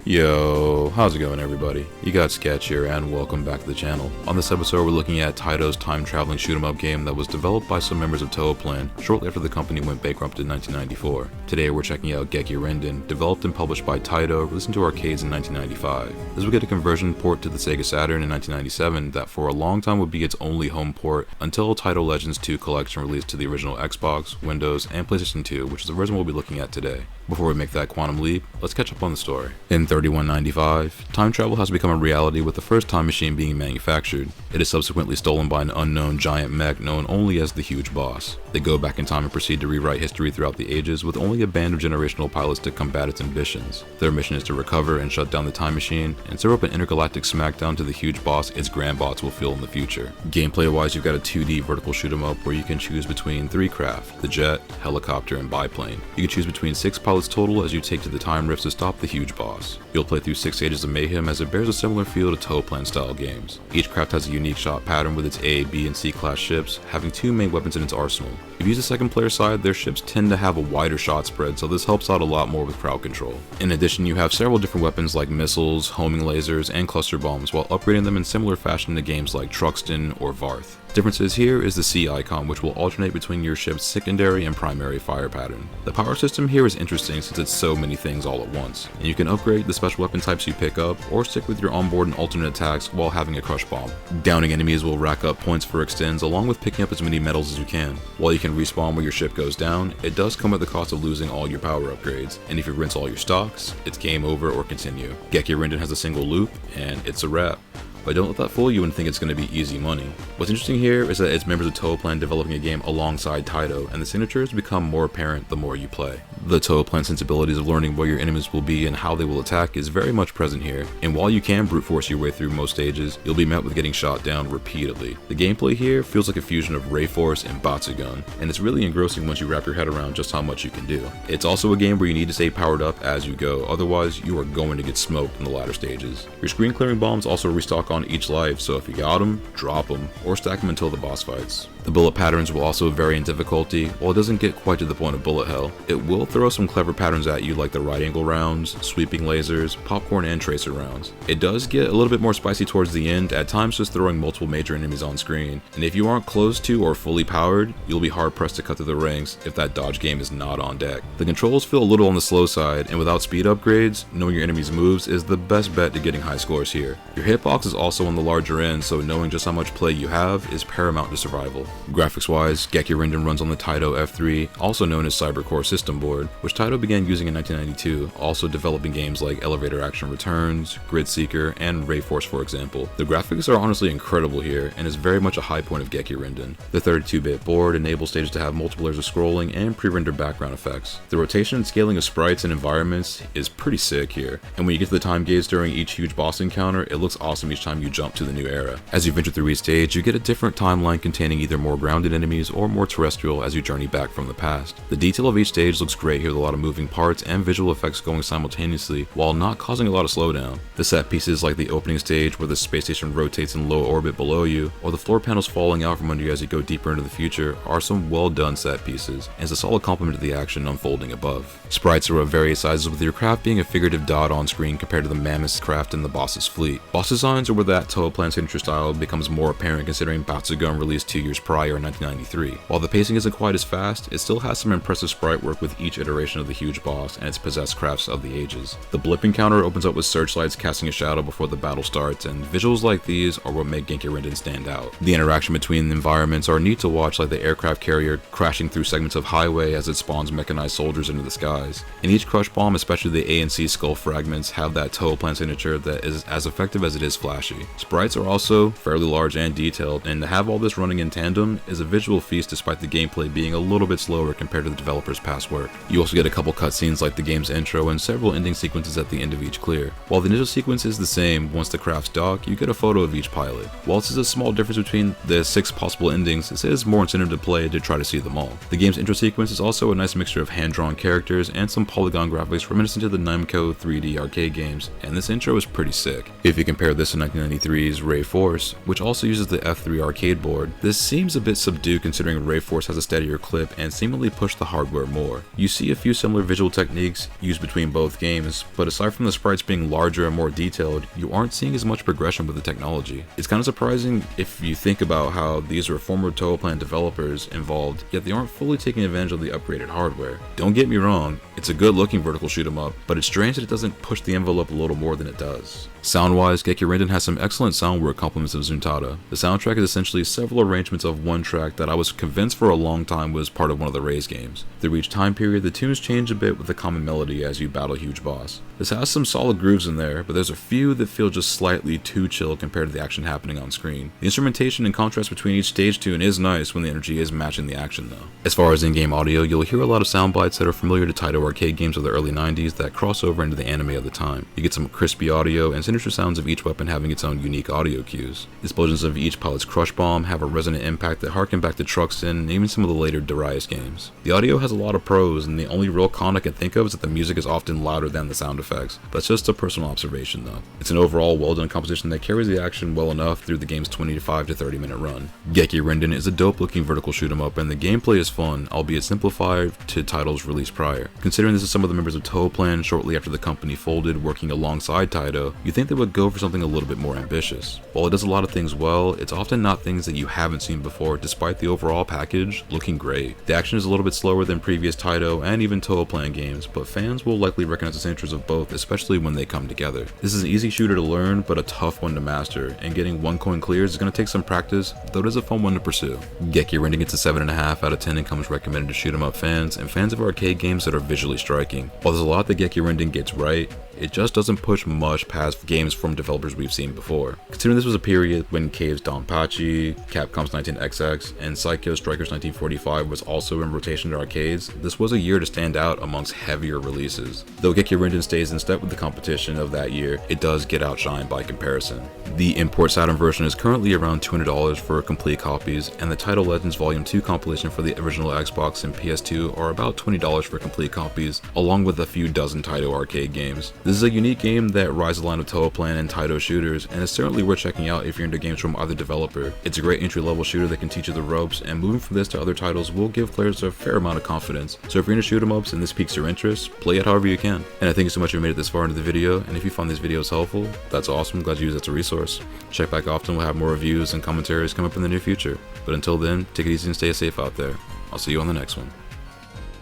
Yo, how's it going everybody? You got Sketch here and welcome back to the channel. On this episode we're looking at Taito's time-traveling shoot-'em-up game that was developed by some members of Toaplan shortly after the company went bankrupt in 1994. Today we're checking out Gekirindan, developed and published by Taito, released into arcades in 1995. This will get a conversion port to the Sega Saturn in 1997 that for a long time would be its only home port until Taito Legends 2 Collection released to the original Xbox, Windows, and PlayStation 2, which is the version we'll be looking at today. Before we make that quantum leap, let's catch up on the story. In 3195, time travel has become a reality with the first time machine being manufactured. It is subsequently stolen by an unknown giant mech known only as the Huge Boss. They go back in time and proceed to rewrite history throughout the ages with only a band of generational pilots to combat its ambitions. Their mission is to recover and shut down the time machine and serve up an intergalactic smackdown to the Huge Boss its grandbots will feel in the future. Gameplay wise, you've got a 2D vertical shoot 'em up where you can choose between 3 craft, the jet, helicopter, and biplane. You can choose between 6 pilots total as you take to the time rifts to stop the Huge Boss. You'll play through 6 stages of mayhem as it bears a similar feel to Toaplan style games. Each craft has a unique shot pattern with its A, B, and C class ships having 2 main weapons in its arsenal. If you use the second player side, their ships tend to have a wider shot spread, so this helps out a lot more with crowd control. In addition, you have several different weapons like missiles, homing lasers, and cluster bombs while upgrading them in similar fashion to games like Truxton or Varth. Differences here is the C icon, which will alternate between your ship's secondary and primary fire pattern. The power system here is interesting since it's so many things all at once, and you can upgrade the special weapon types you pick up or stick with your onboard and alternate attacks while having a crush bomb. Downing enemies will rack up points for extends along with picking up as many medals as you can. While you can respawn where your ship goes down, it does come at the cost of losing all your power upgrades, and if you rinse all your stocks, it's game over or continue. Gekirindan has a single loop, and it's a wrap. But don't let that fool you and think it's going to be easy money. What's interesting here is that it's members of Toaplan developing a game alongside Taito, and the signatures become more apparent the more you play. The Toaplan sensibilities of learning where your enemies will be and how they will attack is very much present here, and while you can brute force your way through most stages, you'll be met with getting shot down repeatedly. The gameplay here feels like a fusion of Ray Force and Batsugun, and it's really engrossing once you wrap your head around just how much you can do. It's also a game where you need to stay powered up as you go, otherwise you are going to get smoked in the latter stages. Your screen clearing bombs also restock on each life, so if you got them, drop them, or stack them until the boss fights. The bullet patterns will also vary in difficulty. While it doesn't get quite to the point of bullet hell, it will throw some clever patterns at you like the right angle rounds, sweeping lasers, popcorn, and tracer rounds. It does get a little bit more spicy towards the end, at times just throwing multiple major enemies on screen, and if you aren't close to or fully powered, you'll be hard pressed to cut through the ranks if that dodge game is not on deck. The controls feel a little on the slow side, and without speed upgrades, knowing your enemy's moves is the best bet to getting high scores here. Your hitbox is also on the larger end, so knowing just how much play you have is paramount to survival. Graphics wise, Gekirindan runs on the Taito F3, also known as Cybercore system board, which Taito began using in 1992, also developing games like Elevator Action Returns, Grid Seeker, and Ray Force for example. The graphics are honestly incredible here, and is very much a high point of Gekirindan. The 32-bit board enables stages to have multiple layers of scrolling and pre-rendered background effects. The rotation and scaling of sprites and environments is pretty sick here, and when you get to the time gauge during each huge boss encounter, it looks awesome each time you jump to the new era. As you venture through each stage, you get a different timeline containing either more grounded enemies or more terrestrial as you journey back from the past. The detail of each stage looks great here with a lot of moving parts and visual effects going simultaneously while not causing a lot of slowdown. The set pieces like the opening stage where the space station rotates in low orbit below you, or the floor panels falling out from under you as you go deeper into the future are some well done set pieces, and is a solid complement to the action unfolding above. Sprites are of various sizes with your craft being a figurative dot on screen compared to the mammoth craft in the boss's fleet. Boss designs are where that Toaplan signature style becomes more apparent considering Batsugun released 2 years prior in 1993. While the pacing isn't quite as fast, it still has some impressive sprite work with each iteration of the Huge Boss and its possessed crafts of the ages. The blip encounter opens up with searchlights casting a shadow before the battle starts, and visuals like these are what make Gekirindan stand out. The interaction between the environments are neat to watch, like the aircraft carrier crashing through segments of highway as it spawns mechanized soldiers into the skies. And each crush bomb, especially the A and C skull fragments, have that Toaplan signature that is as effective as it is flashy. Sprites are also fairly large and detailed, and to have all this running in tandem is a visual feast despite the gameplay being a little bit slower compared to the developer's past work. You also get a couple cutscenes like the game's intro and several ending sequences at the end of each clear. While the initial sequence is the same, once the crafts dock, you get a photo of each pilot. While this is a small difference between the 6 possible endings, this is more incentive to play to try to see them all. The game's intro sequence is also a nice mixture of hand-drawn characters and some polygon graphics reminiscent to the Namco 3D arcade games, and this intro is pretty sick. If you compare this to 1993's Ray Force, which also uses the F3 arcade board, this seems seems a bit subdued considering Ray Force has a steadier clip and seemingly pushed the hardware more. You see a few similar visual techniques used between both games, but aside from the sprites being larger and more detailed, you aren't seeing as much progression with the technology. It's kind of surprising if you think about how these are former Toaplan developers involved, yet they aren't fully taking advantage of the upgraded hardware. Don't get me wrong, it's a good looking vertical shoot 'em up, but it's strange that it doesn't push the envelope a little more than it does. Sound-wise, Gekirindan has some excellent sound work compliments of Zuntata. The soundtrack is essentially several arrangements of one track that I was convinced for a long time was part of one of the Ray's games. Through each time period, the tunes change a bit with a common melody as you battle a huge boss. This has some solid grooves in there, but there's a few that feel just slightly too chill compared to the action happening on screen. The instrumentation and contrast between each stage tune is nice when the energy is matching the action though. As far as in-game audio, you'll hear a lot of sound bites that are familiar to Taito arcade games of the early 90s that cross over into the anime of the time. You get some crispy audio and sinister sounds of each weapon having its own unique audio cues. The explosions of each pilot's crush bomb have a resonant impact that harken back to Trucks and even some of the later Darius games. The audio has a lot of pros, and the only real con I can think of is that the music is often louder than the sound effects. That's just a personal observation though. It's an overall well done composition that carries the action well enough through the game's 25 to 30 minute run. Gekirindan is a dope looking vertical shoot 'em up, and the gameplay is fun, albeit simplified to titles released prior. Considering this is some of the members of Toaplan shortly after the company folded working alongside Taito, you think they would go for something a little bit more ambitious. While it does a lot of things well, it's often not things that you haven't seen before despite the overall package looking great. The action is a little bit slower than previous Taito and even Toaplan games, but fans will likely recognize the signatures of both, especially when they come together. This is an easy shooter to learn, but a tough one to master, and getting one coin clears is going to take some practice, though it is a fun one to pursue. Gekirindan gets a 7.5 out of 10 and comes recommended to shoot 'em up fans and fans of arcade games that are visually striking. While there's a lot that Gekirindan gets right, it just doesn't push much past games from developers we've seen before. Considering this was a period when Cave's Donpachi, Capcom's 19XX, and Psycho Strikers 1945 was also in rotation to arcades, this was a year to stand out amongst heavier releases. Though Gekirindan stays in step with the competition of that year, it does get outshined by comparison. The import Saturn version is currently around $200 for complete copies, and the Taito Legends Volume 2 compilation for the original Xbox and PS2 are about $20 for complete copies, along with a few dozen Taito arcade games. This is a unique game that rides the line of Toaplan and Taito shooters, and is certainly worth checking out if you're into games from either developer. It's a great entry-level shooter that can teach you the ropes, and moving from this to other titles will give players a fair amount of confidence. So if you're into shoot 'em ups and this piques your interest, play it however you can. And I thank you so much for made it this far into the video, and if you found these videos helpful, that's awesome. Glad you use it as a resource. Check back often, we'll have more reviews and commentaries come up in the near future. But until then, take it easy and stay safe out there. I'll see you on the next one.